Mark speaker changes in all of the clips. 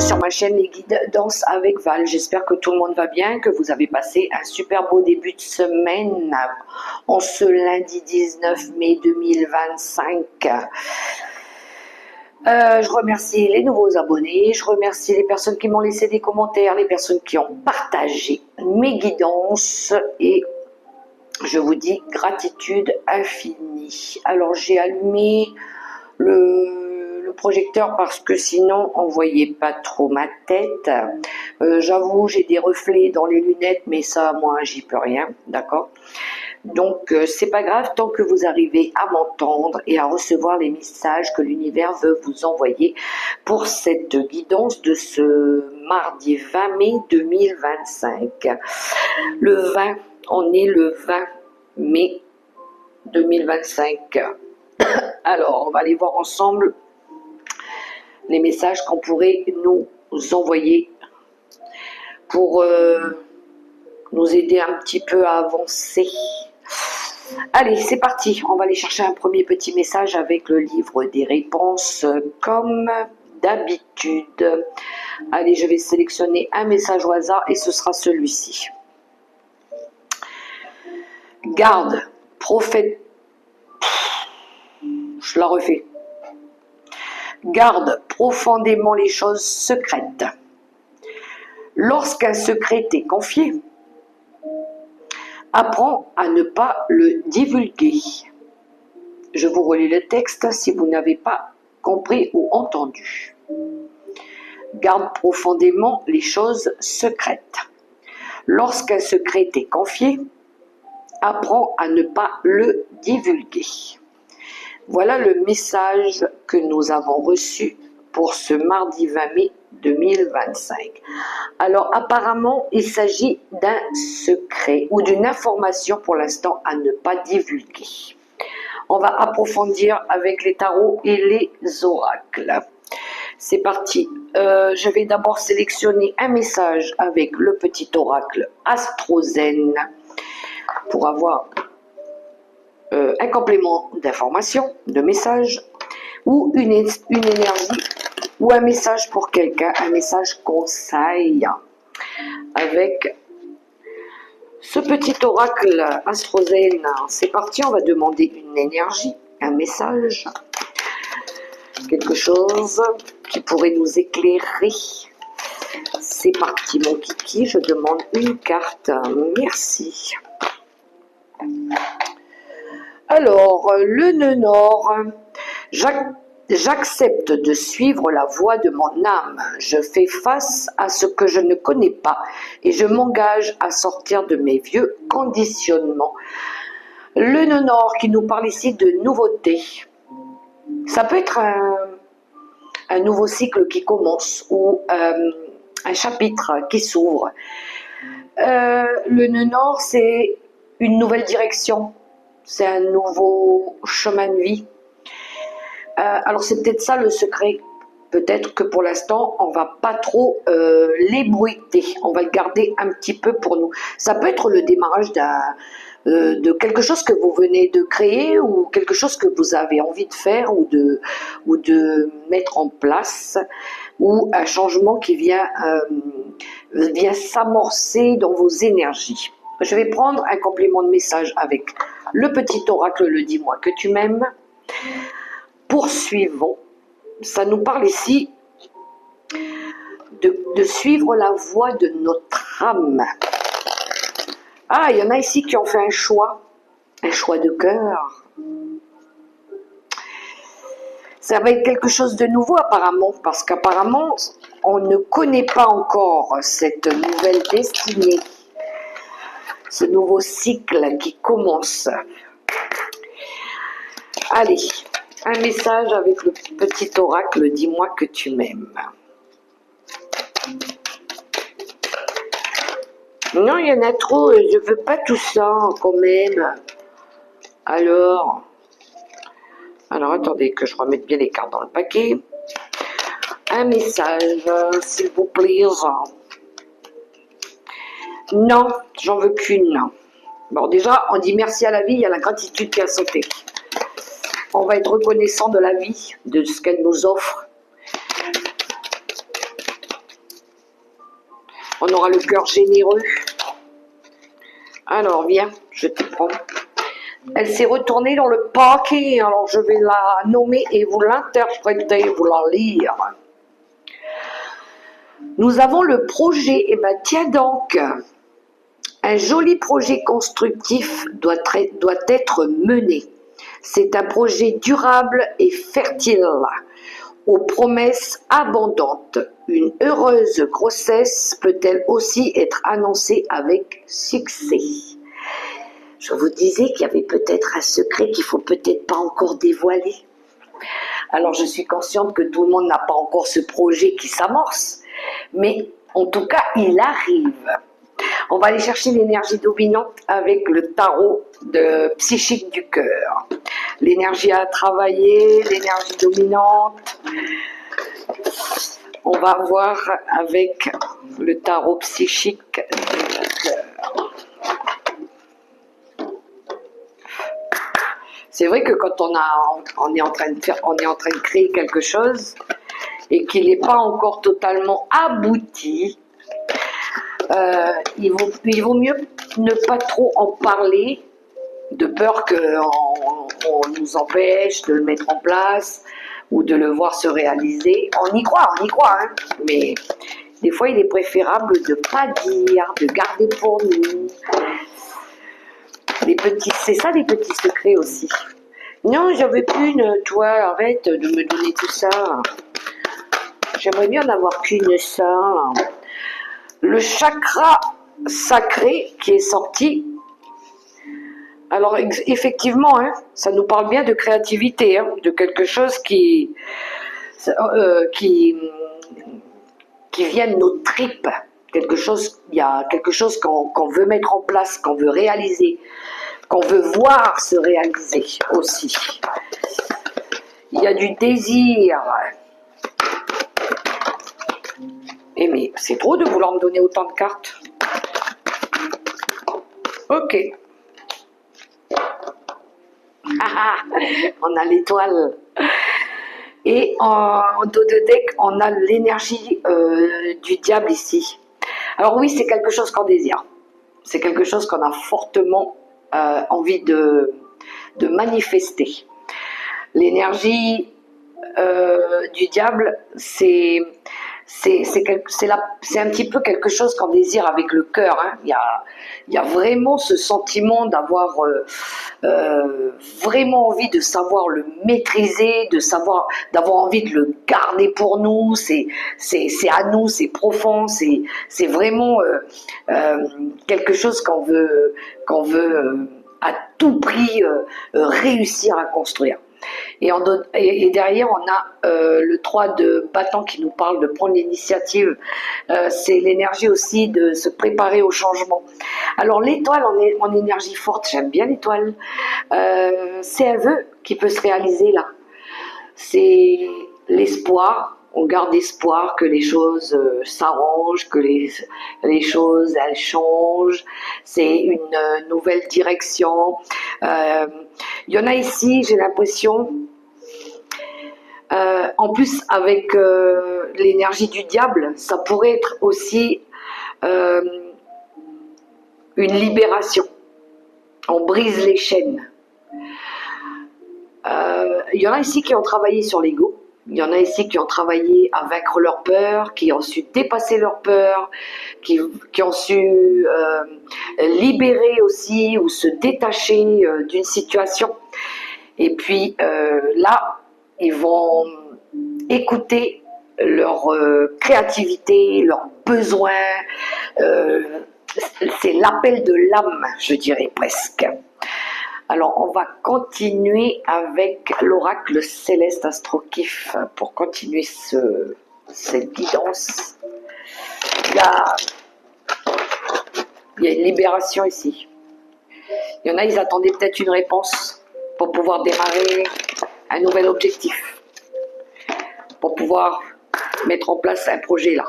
Speaker 1: sur ma chaîne Les Guides Danse avec Val. J'espère que tout le monde va bien, que vous avez passé un super beau début de semaine en ce lundi 19 mai 2025. Je remercie les nouveaux abonnés, je remercie les personnes qui m'ont laissé des commentaires, les personnes qui ont partagé mes guidances et je vous dis gratitude infinie. Alors j'ai allumé le projecteur parce que sinon on voyait pas trop ma tête. J'avoue, j'ai des reflets dans les lunettes, mais ça, moi, j'y peux rien, d'accord? Donc, c'est pas grave tant que vous arrivez à m'entendre et à recevoir les messages que l'univers veut vous envoyer pour cette guidance de ce mardi 20 mai 2025. Le 20, on est le 20 mai 2025. Alors, on va aller voir ensemble les messages qu'on pourrait nous envoyer pour nous aider un petit peu à avancer. Allez, c'est parti. On va aller chercher un premier petit message avec le livre des réponses comme d'habitude. Allez, je vais sélectionner un message au hasard et ce sera celui-ci. Garde, prophète. Je la refais. Garde profondément les choses secrètes. Lorsqu'un secret t'est confié, apprends à ne pas le divulguer. Je vous relis le texte si vous n'avez pas compris ou entendu. Garde profondément les choses secrètes. Lorsqu'un secret t'est confié, apprends à ne pas le divulguer. Voilà le message que nous avons reçu pour ce mardi 20 mai 2025. Alors apparemment, il s'agit d'un secret ou d'une information pour l'instant à ne pas divulguer. On va approfondir avec les tarots et les oracles. C'est parti. Je vais d'abord sélectionner un message avec le petit oracle Astrozen pour avoir un complément d'information, de message, ou une énergie, ou un message pour quelqu'un, un message conseil. Avec ce petit oracle Astrozen, c'est parti, on va demander une énergie, un message, quelque chose qui pourrait nous éclairer. C'est parti mon kiki, je demande une carte, merci. Alors, le nœud nord, j'accepte de suivre la voie de mon âme. Je fais face à ce que je ne connais pas et je m'engage à sortir de mes vieux conditionnements. Le nœud nord qui nous parle ici de nouveauté. Ça peut être un nouveau cycle qui commence ou un chapitre qui s'ouvre. Le nœud nord, c'est une nouvelle direction. C'est un nouveau chemin de vie. Alors c'est peut-être ça le secret. Peut-être que pour l'instant, on va pas trop l'ébruiter. On va le garder un petit peu pour nous. Ça peut être le démarrage de quelque chose que vous venez de créer ou quelque chose que vous avez envie de faire ou de mettre en place ou un changement qui vient s'amorcer dans vos énergies. Je vais prendre un complément de message avec le petit oracle, le dis-moi que tu m'aimes. Poursuivons. Ça nous parle ici de suivre la voie de notre âme. Ah, il y en a ici qui ont fait un choix de cœur. Ça va être quelque chose de nouveau apparemment, parce qu'apparemment, on ne connaît pas encore cette nouvelle destinée. Ce nouveau cycle qui commence. Allez, un message avec le petit oracle, dis-moi que tu m'aimes. Non, il y en a trop, je veux pas tout ça quand même. Alors attendez que je remette bien les cartes dans le paquet. Un message, s'il vous plaît. Non, j'en veux qu'une. Bon, déjà, on dit merci à la vie, il y a la gratitude qui a sauté. On va être reconnaissant de la vie, de ce qu'elle nous offre. On aura le cœur généreux. Alors, viens, je te prends. Elle s'est retournée dans le paquet, alors je vais la nommer et vous l'interpréter, vous la lire. Nous avons le projet, et ben tiens donc, un joli projet constructif doit être mené. C'est un projet durable et fertile, aux promesses abondantes. Une heureuse grossesse peut-elle aussi être annoncée avec succès. Je vous disais qu'il y avait peut-être un secret qu'il ne faut peut-être pas encore dévoiler. Alors je suis consciente que tout le monde n'a pas encore ce projet qui s'amorce, mais en tout cas il arrive. On va aller chercher l'énergie dominante avec le tarot psychique du cœur. L'énergie à travailler, l'énergie dominante. On va voir avec le tarot psychique du cœur. C'est vrai que quand on est en train de créer quelque chose et qu'il n'est pas encore totalement abouti, il vaut mieux ne pas trop en parler, de peur qu'on nous empêche de le mettre en place ou de le voir se réaliser. On y croit, hein, mais des fois il est préférable de ne pas dire, de garder pour nous. C'est ça les petits secrets aussi. Non, j'en veux qu'une, toi, arrête de me donner tout ça. J'aimerais bien en avoir qu'une seule. Le chakra sacré qui est sorti. Alors effectivement, hein, ça nous parle bien de créativité, hein, de quelque chose qui vient de nos tripes. Il y a quelque chose qu'on veut mettre en place, qu'on veut réaliser, qu'on veut voir se réaliser aussi. Il y a du désir. Et mais c'est trop de vouloir me donner autant de cartes. Ok. On a l'étoile. Et en dos de deck, on a l'énergie du diable ici. Alors oui, c'est quelque chose qu'on désire. C'est quelque chose qu'on a fortement envie de manifester. L'énergie du diable, c'est un petit peu quelque chose qu'on désire avec le cœur. Hein. Il y a vraiment ce sentiment d'avoir vraiment envie de savoir le maîtriser, d'avoir envie de le garder pour nous. C'est à nous, c'est profond, c'est vraiment quelque chose qu'on veut à tout prix réussir à construire. Et derrière, on a le 3 de bâton qui nous parle de prendre l'initiative. C'est l'énergie aussi de se préparer au changement. Alors l'étoile en énergie forte, j'aime bien l'étoile. C'est un vœu qui peut se réaliser là. C'est l'espoir. On garde espoir que les choses s'arrangent, que les choses elles changent. C'est une nouvelle direction. Il y en a ici, j'ai l'impression, en plus avec l'énergie du diable, ça pourrait être aussi une libération. On brise les chaînes. Il y en a ici qui ont travaillé sur l'ego. Il y en a ici qui ont travaillé à vaincre leur peur, qui ont su dépasser leur peur, qui ont su libérer aussi ou se détacher d'une situation. Et puis là, ils vont écouter leur créativité, leurs besoins. C'est l'appel de l'âme, je dirais presque. Alors, on va continuer avec l'oracle céleste Astrokif pour continuer cette guidance. Il y a une libération ici. Il y en a, ils attendaient peut-être une réponse pour pouvoir démarrer un nouvel objectif, pour pouvoir mettre en place un projet là.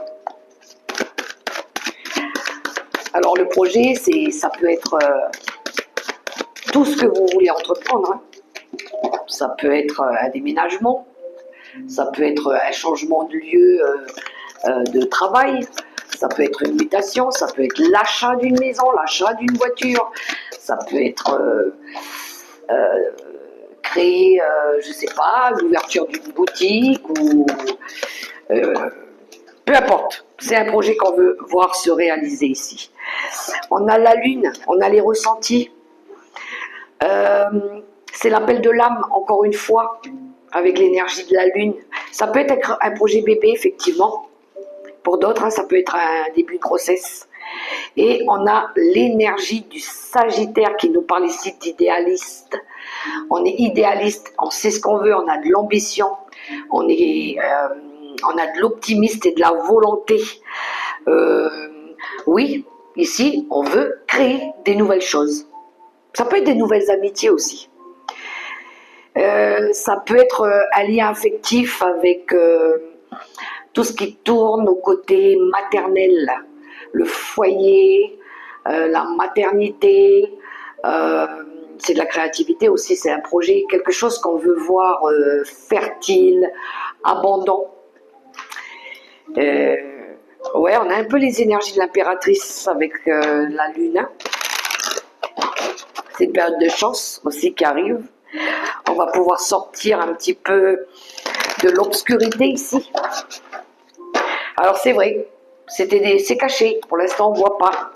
Speaker 1: Alors, le projet, ça peut être tout ce que vous voulez entreprendre. Hein. Ça peut être un déménagement, ça peut être un changement de lieu de travail, Ça peut être une mutation, ça peut être l'achat d'une maison, l'achat d'une voiture, ça peut être créer, je sais pas, l'ouverture d'une boutique ou peu importe. C'est un projet qu'on veut voir se réaliser ici. On a la lune, on a les ressentis. C'est l'appel de l'âme, encore une fois, avec l'énergie de la lune. Ça peut être un projet bébé, effectivement. Pour d'autres, hein, ça peut être un début de grossesse. Et on a l'énergie du Sagittaire qui nous parle ici d'idéaliste. On est idéaliste, on sait ce qu'on veut, on a de l'ambition, on a de l'optimisme et de la volonté. Oui, ici, on veut créer des nouvelles choses. Ça peut être des nouvelles amitiés aussi. Ça peut être un lien affectif avec tout ce qui tourne au côté maternel, le foyer, la maternité, c'est de la créativité aussi, c'est un projet, quelque chose qu'on veut voir fertile, abondant. Ouais, on a un peu les énergies de l'impératrice avec la lune. Hein. C'est une période de chance aussi qui arrive. On va pouvoir sortir un petit peu de l'obscurité ici. Alors c'est vrai, c'est caché. Pour l'instant, on ne voit pas.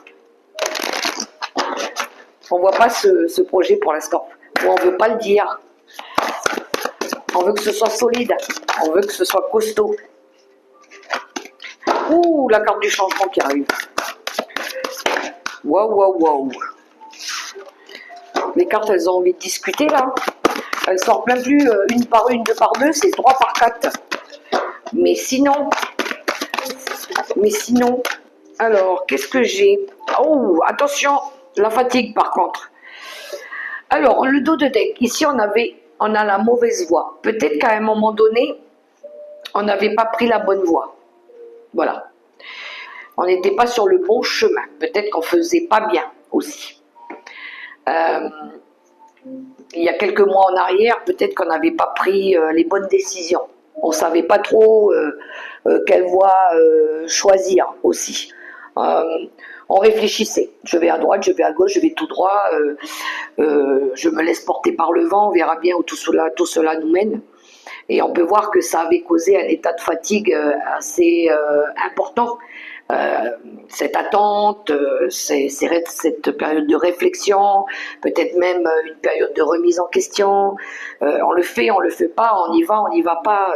Speaker 1: On ne voit pas ce projet pour l'instant. On ne veut pas le dire. On veut que ce soit solide. On veut que ce soit costaud. Ouh, la carte du changement qui arrive. Waouh, waouh, waouh. Les cartes, elles ont envie de discuter là. Elles sortent même plus une par une, deux par deux, c'est 3 par 4. Mais sinon, alors, qu'est-ce que j'ai? Oh, attention, la fatigue par contre. Alors, le dos de deck, ici on a la mauvaise voie. Peut-être qu'à un moment donné, on n'avait pas pris la bonne voie. Voilà. On n'était pas sur le bon chemin. Peut-être qu'on faisait pas bien aussi. Il y a quelques mois en arrière, peut-être qu'on n'avait pas pris les bonnes décisions. On ne savait pas trop quelle voie choisir aussi. On réfléchissait. Je vais à droite, je vais à gauche, je vais tout droit. Je me laisse porter par le vent. On verra bien où tout cela nous mène. Et on peut voir que ça avait causé un état de fatigue assez important. Cette attente, cette période de réflexion, peut-être même une période de remise en question. On le fait pas, on y va pas.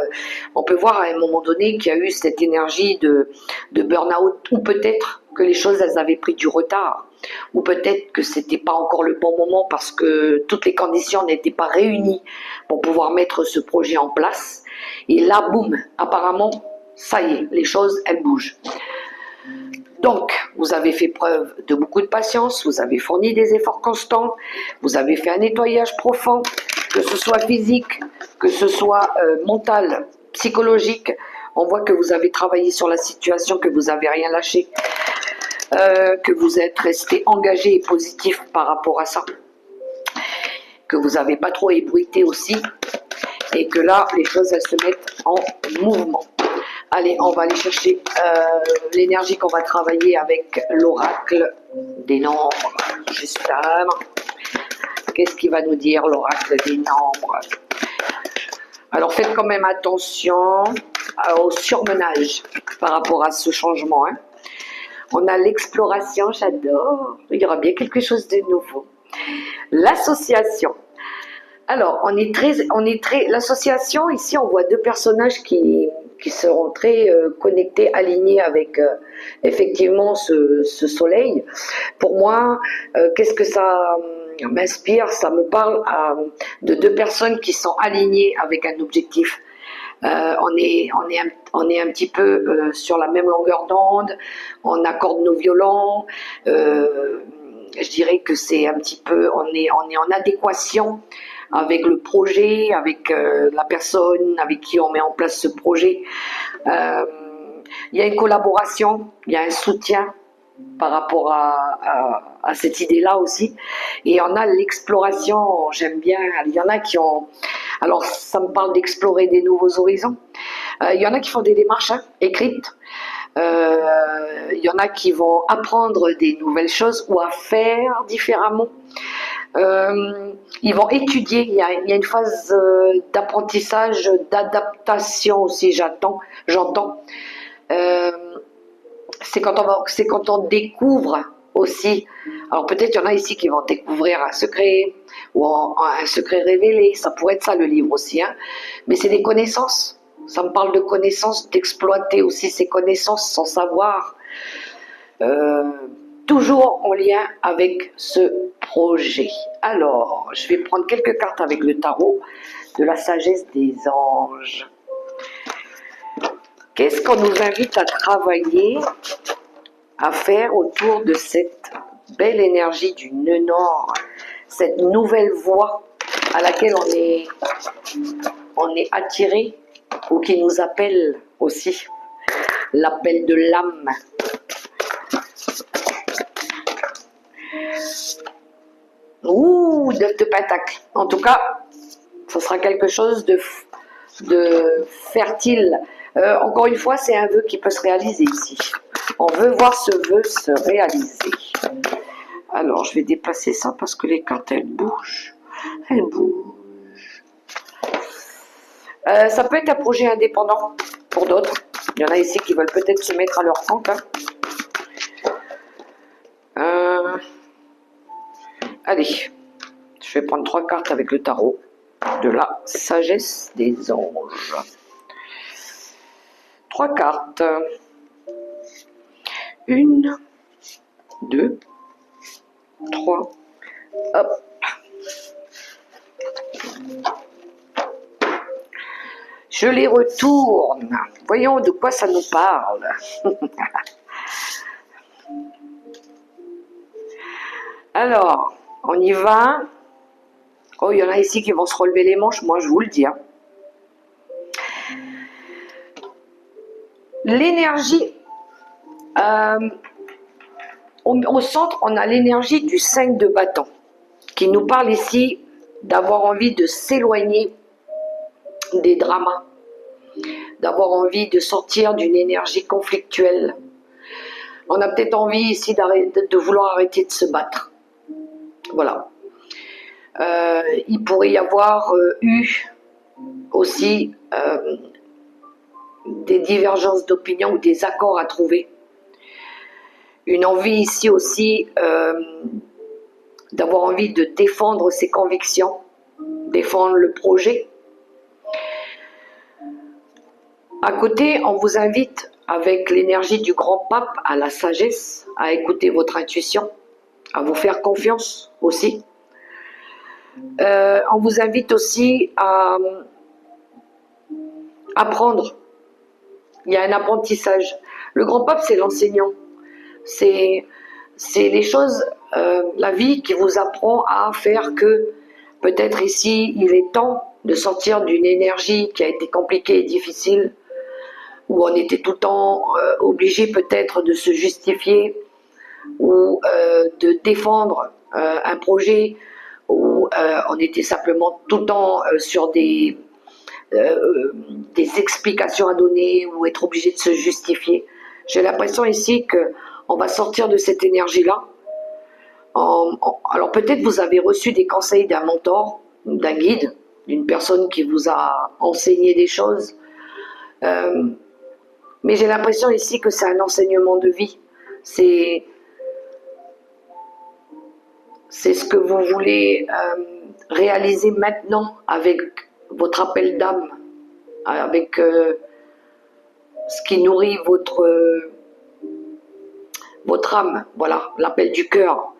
Speaker 1: On peut voir à un moment donné qu'il y a eu cette énergie de burn-out, ou peut-être que les choses elles avaient pris du retard, ou peut-être que c'était pas encore le bon moment parce que toutes les conditions n'étaient pas réunies pour pouvoir mettre ce projet en place. Et là, boum, apparemment, ça y est, les choses elles bougent. Donc, vous avez fait preuve de beaucoup de patience, vous avez fourni des efforts constants, vous avez fait un nettoyage profond, que ce soit physique, que ce soit mental, psychologique. On voit que vous avez travaillé sur la situation, que vous n'avez rien lâché, que vous êtes resté engagé et positif par rapport à ça, que vous n'avez pas trop ébruité aussi, et que là, les choses elles se mettent en mouvement. Allez, on va aller chercher l'énergie qu'on va travailler avec l'oracle des nombres. Juste là. Qu'est-ce qu'il va nous dire l'oracle des nombres? Alors faites quand même attention au surmenage par rapport à ce changement. Hein. On a l'exploration, j'adore. Il y aura bien quelque chose de nouveau. L'association. Alors, l'association, ici, on voit deux personnages qui seront très connectés, alignés avec effectivement ce soleil. Pour moi, qu'est-ce que ça m'inspire? Ça me parle de deux personnes qui sont alignées avec un objectif. On est un petit peu sur la même longueur d'onde, on accorde nos violons. Je dirais que c'est un petit peu, on est en adéquation avec le projet, avec la personne avec qui on met en place ce projet. Il y a une collaboration, il y a un soutien par rapport à cette idée-là aussi. Et on a l'exploration, j'aime bien, il y en a qui ont... Alors, ça me parle d'explorer des nouveaux horizons. Il y en a qui font des démarches écrites. Il y en a qui vont apprendre des nouvelles choses ou à faire différemment. Ils vont étudier, il y a une phase d'apprentissage, d'adaptation aussi, j'entends. C'est quand on découvre aussi. Alors peut-être il y en a ici qui vont découvrir un secret ou un secret révélé, ça pourrait être ça le livre aussi, hein. Mais c'est des connaissances, ça me parle de connaissances, d'exploiter aussi ces connaissances, sans savoir, toujours en lien avec ce projet. Alors, je vais prendre quelques cartes avec le tarot de la sagesse des anges. Qu'est-ce qu'on nous invite à travailler, à faire autour de cette belle énergie du nœud nord, cette nouvelle voie à laquelle on est attiré ou qui nous appelle aussi, l'appel de l'âme. Ouh, 9 de pentacle. En tout cas, ce sera quelque chose de fertile. Encore une fois, c'est un vœu qui peut se réaliser ici. On veut voir ce vœu se réaliser. Alors, je vais déplacer ça parce que les cartes, elles bougent. Elles bougent. Ça peut être un projet indépendant pour d'autres. Il y en a ici qui veulent peut-être se mettre à leur compte. Hein. Allez, je vais prendre 3 cartes avec le tarot de la sagesse des anges. 3 cartes. 1, 2, 3. Hop. Je les retourne. Voyons de quoi ça nous parle. Alors, on y va. Oh, il y en a ici qui vont se relever les manches, moi je vous le dis. Hein. L'énergie, au centre, on a l'énergie du 5 de bâton, qui nous parle ici d'avoir envie de s'éloigner des dramas, d'avoir envie de sortir d'une énergie conflictuelle. On a peut-être envie ici de vouloir arrêter de se battre. Voilà. Il pourrait y avoir eu aussi des divergences d'opinion ou des accords à trouver. Une envie ici aussi d'avoir envie de défendre ses convictions, défendre le projet. À côté, on vous invite avec l'énergie du grand pape à la sagesse, à écouter votre intuition, à vous faire confiance aussi. On vous invite aussi à apprendre. Il y a un apprentissage. Le grand pape, c'est l'enseignant. C'est les choses, la vie qui vous apprend à faire que peut-être ici, il est temps de sortir d'une énergie qui a été compliquée et difficile, où on était tout le temps obligé peut-être de se justifier ou de défendre un projet, où on était simplement tout le temps sur des explications à donner ou être obligé de se justifier. J'ai l'impression ici qu'on va sortir de cette énergie-là. Alors peut-être vous avez reçu des conseils d'un mentor, d'un guide, d'une personne qui vous a enseigné des choses. Mais j'ai l'impression ici que c'est un enseignement de vie. C'est ce que vous voulez réaliser maintenant avec votre appel d'âme, avec ce qui nourrit votre âme, voilà, l'appel du cœur.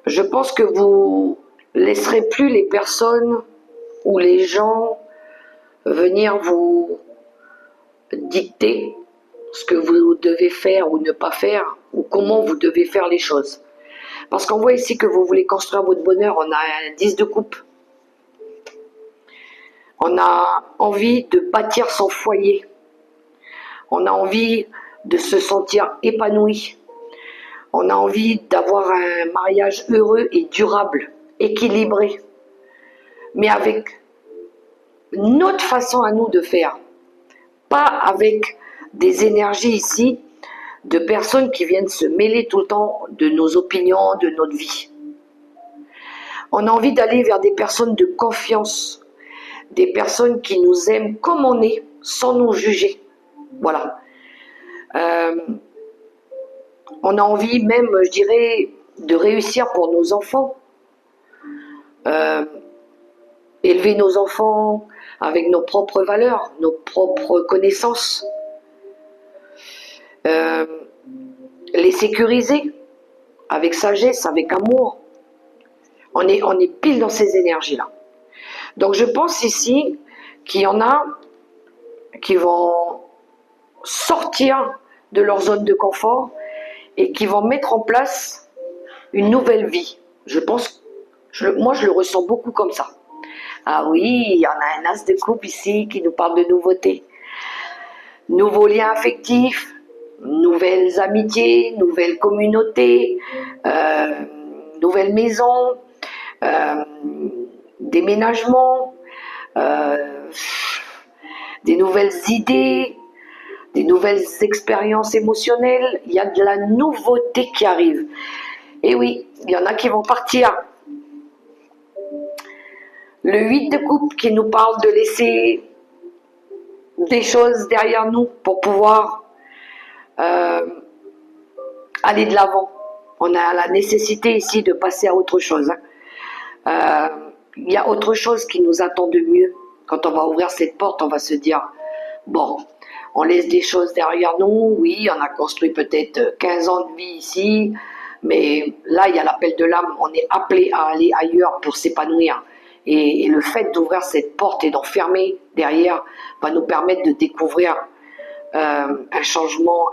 Speaker 1: Je pense que vous laisserez plus les personnes ou les gens venir vous dicter ce que vous devez faire ou ne pas faire, ou comment vous devez faire les choses. Parce qu'on voit ici que vous voulez construire votre bonheur, on a un 10 de coupe. On a envie de bâtir son foyer. On a envie de se sentir épanoui. On a envie d'avoir un mariage heureux et durable, équilibré. Mais avec notre façon à nous de faire. Pas avec des énergies ici de personnes qui viennent se mêler tout le temps de nos opinions, de notre vie. On a envie d'aller vers des personnes de confiance, des personnes qui nous aiment comme on est, sans nous juger. Voilà. On a envie même, je dirais, de réussir pour nos enfants. Élever nos enfants avec nos propres valeurs, nos propres connaissances. Les sécuriser avec sagesse, avec amour. On est pile dans ces énergies-là. Donc je pense ici qu'il y en a qui vont sortir de leur zone de confort et qui vont mettre en place une nouvelle vie. Je pense, moi je le ressens beaucoup comme ça. Ah oui, il y en a un as de coupe ici qui nous parle de nouveautés. Nouveaux liens affectifs, nouvelles amitiés, nouvelles communautés, nouvelles maisons, déménagements, des nouvelles idées, des nouvelles expériences émotionnelles. Il y a de la nouveauté qui arrive. Et oui, il y en a qui vont partir. Le 8 de coupe qui nous parle de laisser des choses derrière nous pour pouvoir aller de l'avant. On a la nécessité ici de passer à autre chose. Il y a autre chose qui nous attend de mieux. Quand on va ouvrir cette porte, on va se dire, bon, on laisse des choses derrière nous. Oui, on a construit peut-être 15 ans de vie ici, mais là, il y a l'appel de l'âme. On est appelé à aller ailleurs pour s'épanouir. Et le fait d'ouvrir cette porte et d'en fermer derrière va nous permettre de découvrir un changement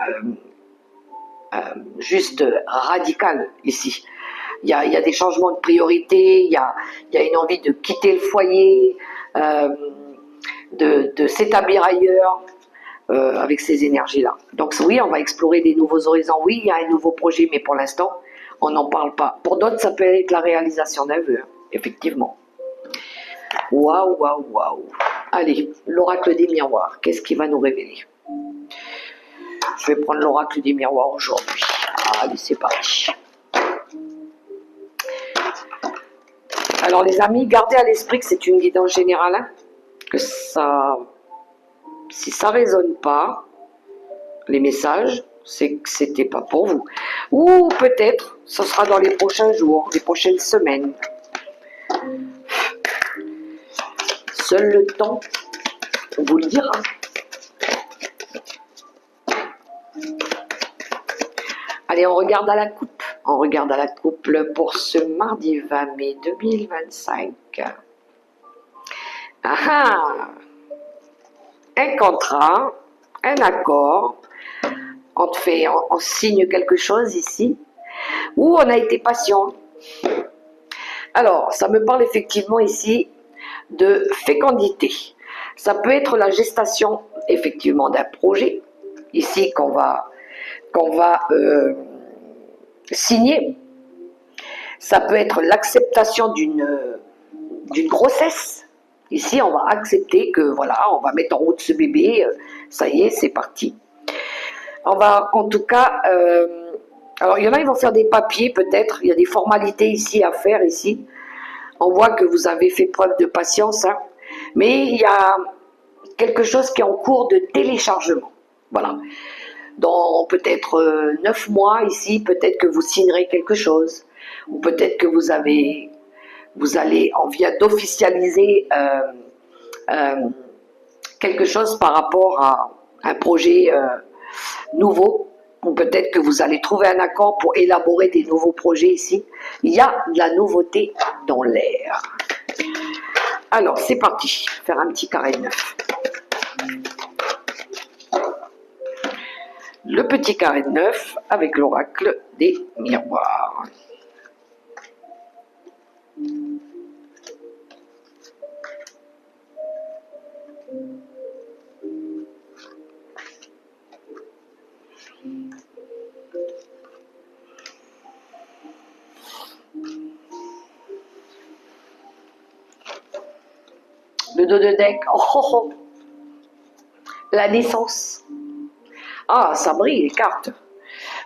Speaker 1: juste radical ici. Il y a des changements de priorité, il y a une envie de quitter le foyer, de s'établir ailleurs avec ces énergies-là. Donc oui, on va explorer des nouveaux horizons. Oui, il y a un nouveau projet, mais pour l'instant, on n'en parle pas. Pour d'autres, ça peut être la réalisation d'un vœu, effectivement. Waouh, waouh, waouh. Allez, l'oracle des miroirs, qu'est-ce qui va nous révéler? Je vais prendre l'oracle des miroirs aujourd'hui. Allez, c'est parti. Alors les amis, gardez à l'esprit que c'est une guidance générale, hein, que ça, si ça résonne pas, les messages, c'est que c'était pas pour vous. Ou peut-être, ce sera dans les prochains jours, les prochaines semaines. Seul le temps vous le dira. Allez, on regarde à la coupe. On regarde à la couple pour ce mardi 20 mai 2025. Ah ah! Un contrat, un accord, on signe quelque chose ici, où on a été patient. Alors, ça me parle effectivement ici de fécondité. Ça peut être la gestation effectivement d'un projet, ici qu'on va signer. Ça peut être l'acceptation d'une grossesse. Ici, on va accepter que voilà, on va mettre en route ce bébé, ça y est, c'est parti. On va, en tout cas, alors il y en a, ils vont faire des papiers peut-être, il y a des formalités ici à faire ici. On voit que vous avez fait preuve de patience, hein, mais il y a quelque chose qui est en cours de téléchargement. Voilà. Dans peut-être 9 mois ici, peut-être que vous signerez quelque chose, ou peut-être que vous allez, on vient d'officialiser quelque chose par rapport à un projet nouveau, ou peut-être que vous allez trouver un accord pour élaborer des nouveaux projets ici. Il y a de la nouveauté dans l'air. Alors, c'est parti, faire un petit carré neuf. Le petit carré de 9 avec l'oracle des miroirs. Le dos de deck, oh, oh, oh. La naissance. Ah, ça brille les cartes.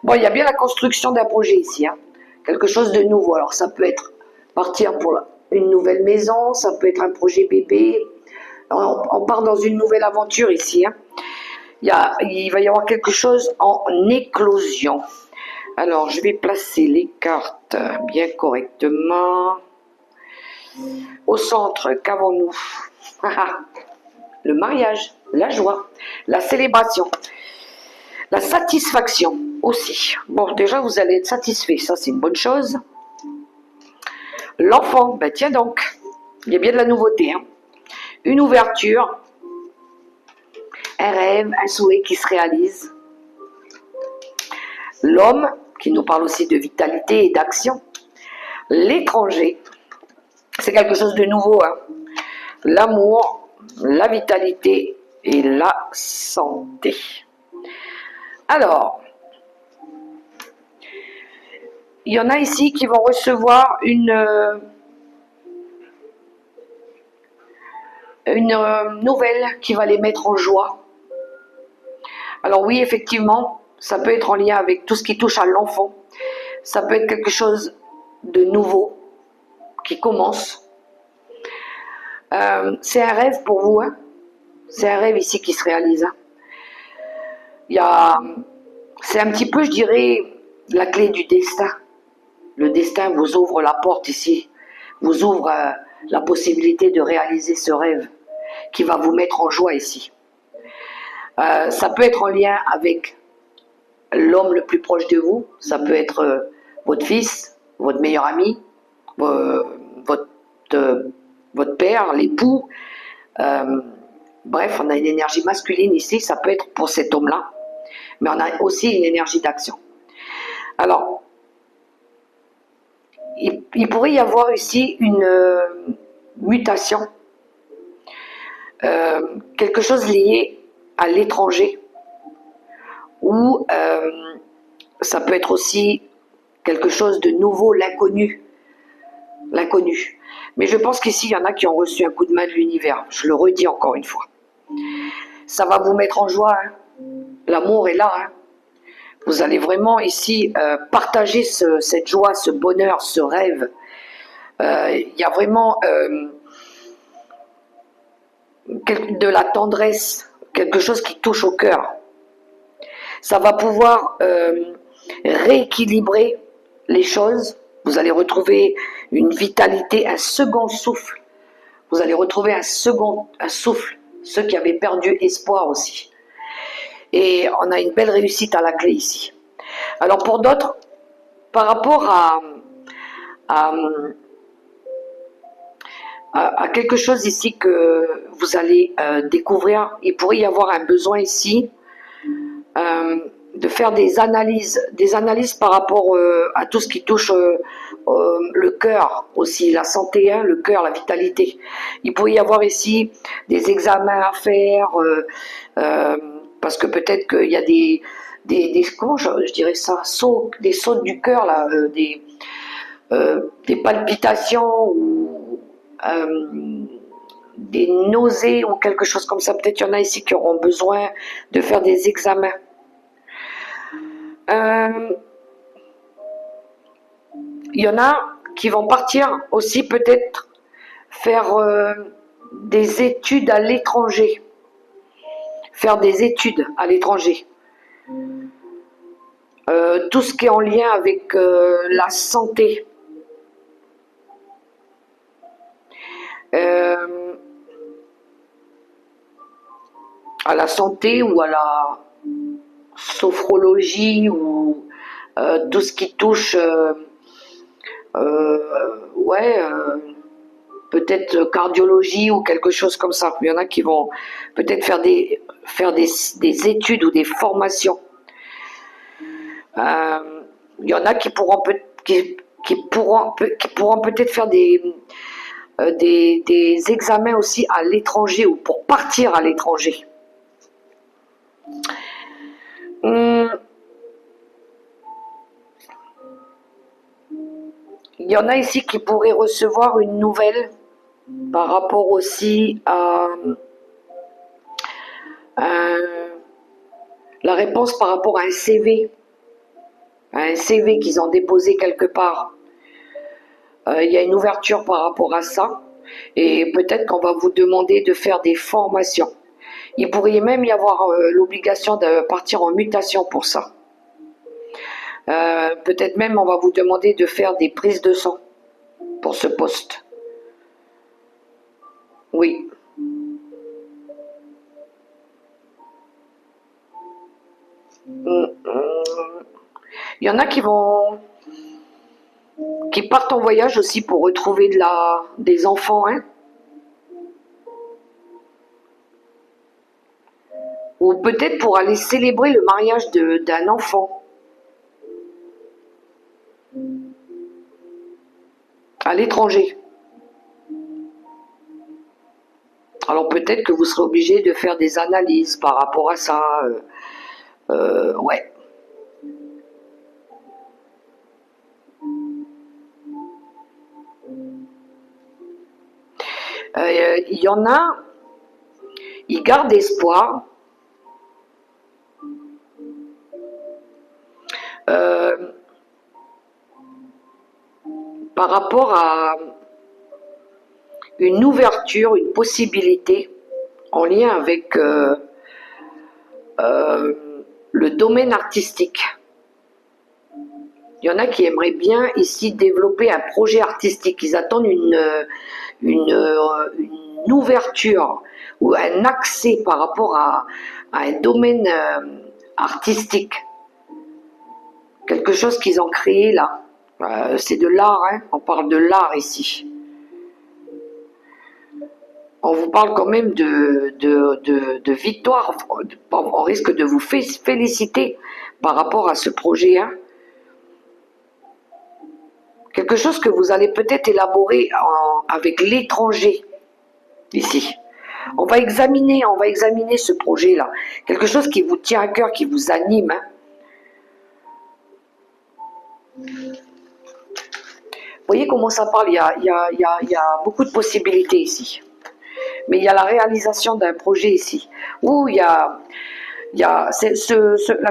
Speaker 1: Bon, il y a bien la construction d'un projet ici, hein. Quelque chose de nouveau. Alors ça peut être partir pour une nouvelle maison, ça peut être un projet bébé. On part dans une nouvelle aventure ici, hein. Il va y avoir quelque chose en éclosion. Alors, je vais placer les cartes bien correctement. Au centre, qu'avons-nous? Le mariage, la joie, la célébration, la satisfaction aussi. Bon, déjà, vous allez être satisfait, ça c'est une bonne chose. L'enfant, ben tiens donc, il y a bien de la nouveauté, hein. Une ouverture, un rêve, un souhait qui se réalise. L'homme, qui nous parle aussi de vitalité et d'action. L'étranger, c'est quelque chose de nouveau, hein. L'amour, la vitalité et la santé. Alors, il y en a ici qui vont recevoir une nouvelle qui va les mettre en joie. Alors oui, effectivement, ça peut être en lien avec tout ce qui touche à l'enfant. Ça peut être quelque chose de nouveau qui commence. C'est un rêve pour vous, hein. C'est un rêve ici qui se réalise, hein. C'est un petit peu, je dirais, la clé du destin. Le destin vous ouvre la porte ici, vous ouvre la possibilité de réaliser ce rêve qui va vous mettre en joie ici. Ça peut être en lien avec l'homme le plus proche de vous, ça peut être votre fils, votre meilleur ami, votre père, l'époux. Bref, on a une énergie masculine ici, ça peut être pour cet homme-là, mais on a aussi une énergie d'action. Alors, il pourrait y avoir ici une mutation, quelque chose lié à l'étranger, ou ça peut être aussi quelque chose de nouveau, l'inconnu. Mais je pense qu'ici, il y en a qui ont reçu un coup de main de l'univers. Je le redis encore une fois. Ça va vous mettre en joie, hein. L'amour est là, hein. Vous allez vraiment ici partager cette joie, ce bonheur, ce rêve. Il y a vraiment de la tendresse, quelque chose qui touche au cœur. Ça va pouvoir rééquilibrer les choses. Vous allez retrouver une vitalité, un second souffle. Vous allez retrouver un souffle, ceux qui avaient perdu espoir aussi. Et on a une belle réussite à la clé ici. Alors pour d'autres, par rapport à quelque chose ici que vous allez découvrir, il pourrait y avoir un besoin ici de faire des analyses par rapport à tout ce qui touche le cœur aussi, la santé, hein, le cœur, la vitalité. Il pourrait y avoir ici des examens à faire, parce que peut-être qu'il y a des comment je dirais ça, des sautes du cœur, là, des palpitations ou des nausées ou quelque chose comme ça. Peut-être qu'il y en a ici qui auront besoin de faire des examens. Il y en a qui vont partir aussi peut-être faire des études à l'étranger. Faire des études à l'étranger. Tout ce qui est en lien avec la santé. À la santé ou à la sophrologie ou tout ce qui touche peut-être cardiologie ou quelque chose comme ça. Il y en a qui vont peut-être faire des études ou des formations. Il y en a qui pourront peut-être faire des examens aussi à l'étranger ou pour partir à l'étranger. Il y en a ici qui pourraient recevoir une nouvelle par rapport aussi à La réponse par rapport à un CV qu'ils ont déposé quelque part. Il y a une ouverture par rapport à ça. Et peut-être qu'on va vous demander de faire des formations. Il pourrait même y avoir l'obligation de partir en mutation pour ça. Peut-être même on va vous demander de faire des prises de sang pour ce poste. Oui. Il y en a qui partent en voyage aussi pour retrouver des enfants, hein. Ou peut-être pour aller célébrer le mariage d'un enfant à l'étranger. Alors peut-être que vous serez obligé de faire des analyses par rapport à ça. Ouais. Il y en a, ils gardent espoir. Par rapport à une ouverture, une possibilité en lien avec le domaine artistique. Il y en a qui aimeraient bien ici développer un projet artistique. Ils attendent une ouverture ou un accès par rapport à un domaine artistique. Quelque chose qu'ils ont créé là. C'est de l'art, hein. On parle de l'art ici. On vous parle quand même de victoire. On risque de vous féliciter par rapport à ce projet, hein. Quelque chose que vous allez peut-être élaborer avec l'étranger ici. On va examiner ce projet-là. Quelque chose qui vous tient à cœur, qui vous anime, hein. Vous voyez comment ça parle, il y a beaucoup de possibilités ici. Mais il y a la réalisation d'un projet ici, où la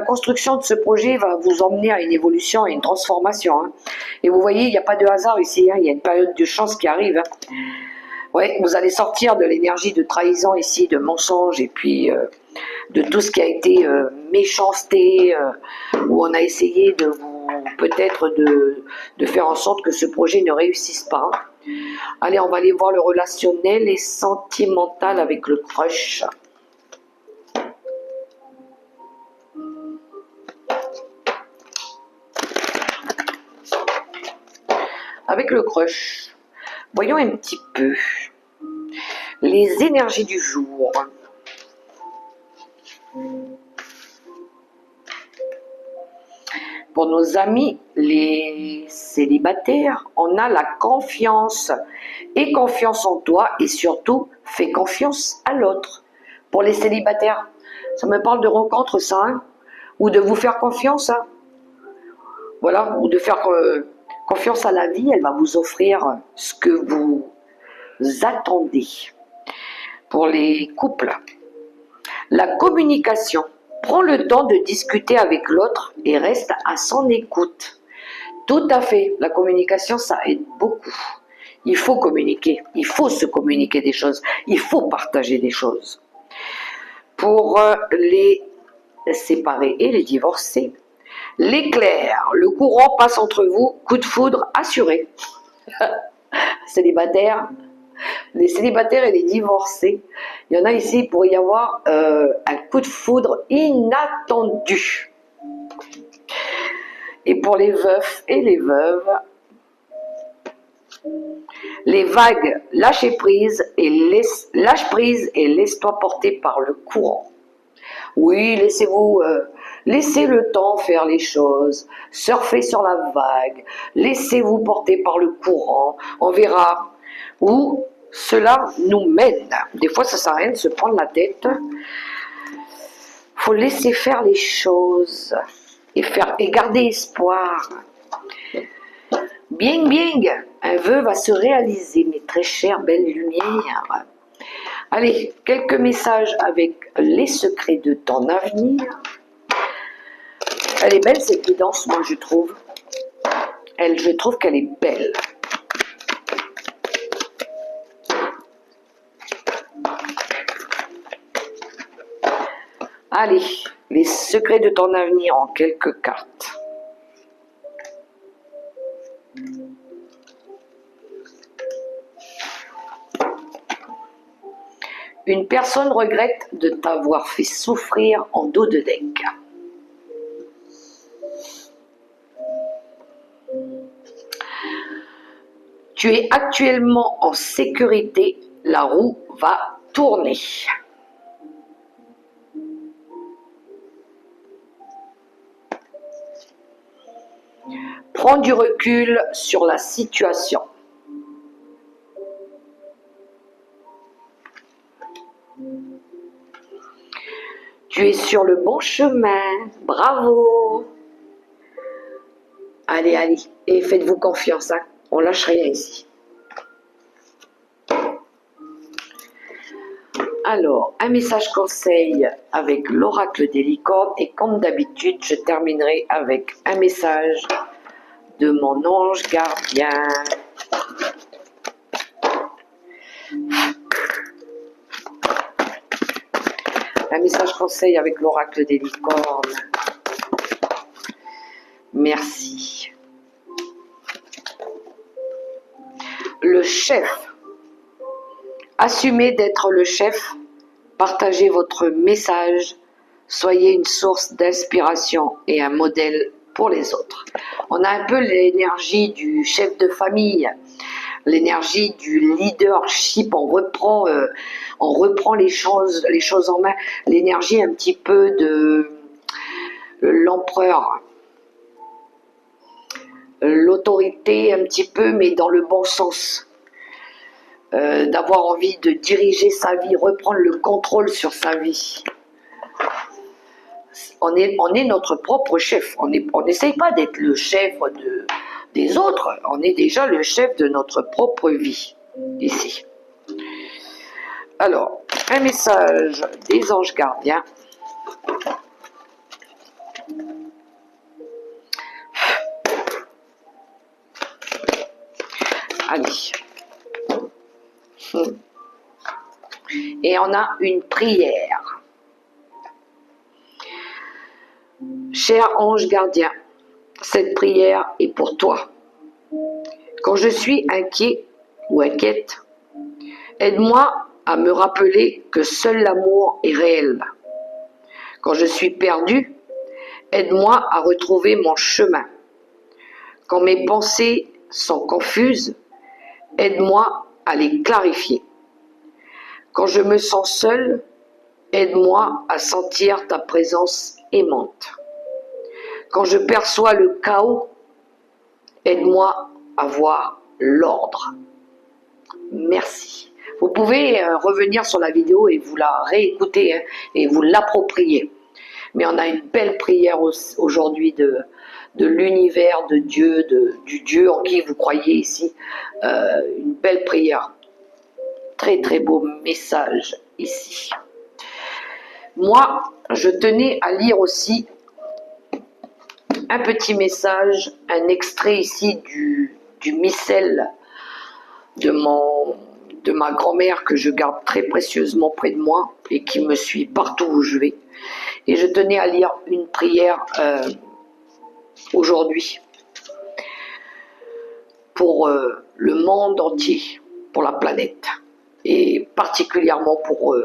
Speaker 1: construction de ce projet va vous emmener à une évolution, à une transformation, hein. Et vous voyez, il n'y a pas de hasard ici, hein. Il y a une période de chance qui arrive, hein. Ouais, vous allez sortir de l'énergie de trahison ici, de mensonge, et puis de tout ce qui a été méchanceté, où on a essayé de vous peut-être de faire en sorte que ce projet ne réussisse pas. Allez, on va aller voir le relationnel et sentimental avec le crush. Avec le crush, voyons un petit peu les énergies du jour. Pour nos amis, les célibataires, on a la confiance. Aie confiance en toi et surtout, fais confiance à l'autre. Pour les célibataires, ça me parle de rencontre, ça, hein, ou de vous faire confiance, hein. Voilà, ou de faire confiance à la vie, elle va vous offrir ce que vous attendez. Pour les couples, la communication. Prends le temps de discuter avec l'autre et reste à son écoute. Tout à fait, la communication, ça aide beaucoup. Il faut communiquer, il faut se communiquer des choses, il faut partager des choses. Pour les séparés et les divorcés, l'éclair, le courant passe entre vous, coup de foudre assuré. Célibataires, les célibataires et les divorcés, il y en a ici, il pourrait y avoir un coup de foudre inattendu. Et pour les veufs et les veuves, les vagues, lâche prise et laisse-toi porter par le courant. Oui, laissez le temps faire les choses, surfez sur la vague, laissez-vous porter par le courant, on verra où cela nous mène. Des fois, ça sert à rien de se prendre la tête. Faut laisser faire les choses et garder espoir. Bien, un vœu va se réaliser, mes très chères belles lumières. Allez, quelques messages avec les secrets de ton avenir. Elle est belle cette guidance, moi je trouve. Je trouve qu'elle est belle. Allez, les secrets de ton avenir en quelques cartes. Une personne regrette de t'avoir fait souffrir en dos de deck. Tu es actuellement en sécurité, la roue va tourner. Prends du recul sur la situation. Tu es sur le bon chemin, bravo. Allez, allez, et faites-vous confiance, hein. On lâche rien ici. Alors, un message conseil avec l'oracle des licornes et comme d'habitude, je terminerai avec un message de mon ange gardien. Un message conseil avec l'oracle des licornes. Merci. Le chef. Assumez d'être le chef. Partagez votre message. Soyez une source d'inspiration et un modèle pour les autres. On a un peu l'énergie du chef de famille, l'énergie du leadership. On reprend les choses en main. L'énergie un petit peu de l'empereur. L'autorité un petit peu, mais dans le bon sens. D'avoir envie de diriger sa vie, reprendre le contrôle sur sa vie. On est notre propre chef. On n'essaye pas d'être le chef des autres. On est déjà le chef de notre propre vie, ici. Alors, un message des anges gardiens. Allez. Et on a une prière. Cher ange gardien, cette prière est pour toi. Quand je suis inquiet ou inquiète, aide-moi à me rappeler que seul l'amour est réel. Quand je suis perdu, aide-moi à retrouver mon chemin. Quand mes pensées sont confuses, aide-moi à les clarifier. Quand je me sens seul, aide-moi à sentir ta présence aimante. Quand je perçois le chaos, aide-moi à voir l'ordre. Merci. Vous pouvez revenir sur la vidéo et vous la réécouter, hein, et vous l'approprier. Mais on a une belle prière aujourd'hui de l'univers, de Dieu, du Dieu en qui vous croyez ici. Une belle prière. Très très beau message ici. Moi, je tenais à lire aussi un petit message, un extrait ici du missel de ma grand-mère que je garde très précieusement près de moi et qui me suit partout où je vais. Et je tenais à lire une prière aujourd'hui pour le monde entier, pour la planète et particulièrement pour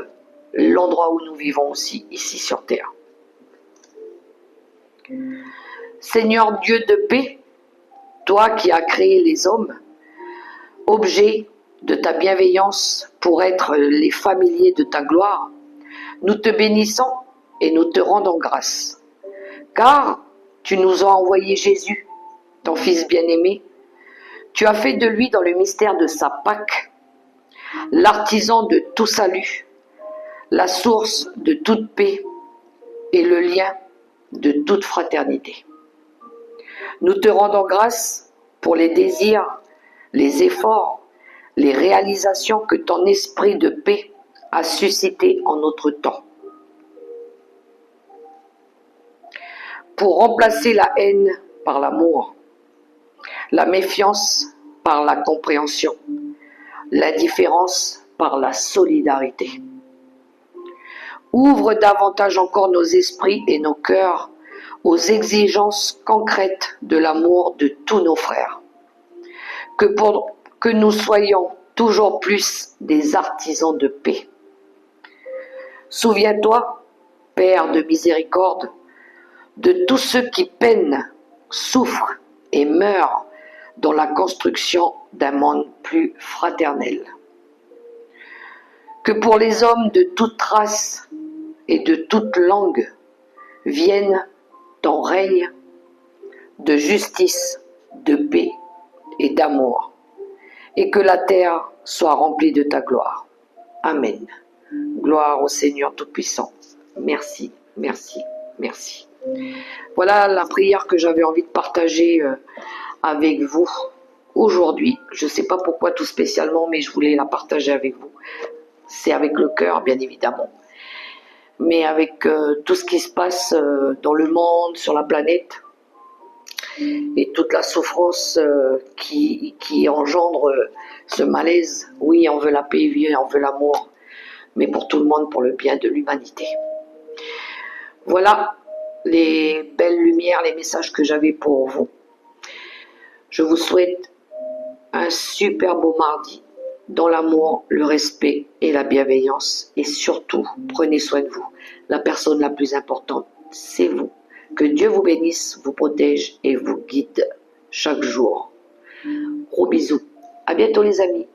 Speaker 1: l'endroit où nous vivons aussi, ici sur Terre. Seigneur Dieu de paix, toi qui as créé les hommes, objet de ta bienveillance pour être les familiers de ta gloire, nous te bénissons et nous te rendons grâce. Car tu nous as envoyé Jésus, ton Fils bien-aimé, tu as fait de lui dans le mystère de sa Pâque, l'artisan de tout salut, la source de toute paix et le lien de toute fraternité. Nous te rendons grâce pour les désirs, les efforts, les réalisations que ton esprit de paix a suscité en notre temps. pour remplacer la haine par l'amour, la méfiance par la compréhension, l'indifférence par la solidarité. Ouvre davantage encore nos esprits et nos cœurs aux exigences concrètes de l'amour de tous nos frères. Que nous soyons toujours plus des artisans de paix. Souviens-toi, Père de miséricorde, de tous ceux qui peinent, souffrent et meurent dans la construction d'un monde plus fraternel. Que pour les hommes de toute race et de toute langue vienne ton règne de justice, de paix et d'amour, et que la terre soit remplie de ta gloire. Amen. Gloire au Seigneur Tout-Puissant. Merci, merci, merci. Voilà la prière que j'avais envie de partager avec vous aujourd'hui. Je ne sais pas pourquoi tout spécialement, mais je voulais la partager avec vous. C'est avec le cœur, bien évidemment. Mais avec tout ce qui se passe dans le monde, sur la planète, et toute la souffrance qui engendre ce malaise. Oui, on veut la paix, oui, on veut l'amour, mais pour tout le monde, pour le bien de l'humanité. Voilà les belles lumières, les messages que j'avais pour vous. Je vous souhaite un super beau mardi dans l'amour, le respect et la bienveillance. Et surtout, prenez soin de vous. La personne la plus importante, c'est vous. Que Dieu vous bénisse, vous protège et vous guide chaque jour. Gros bisous. À bientôt les amis.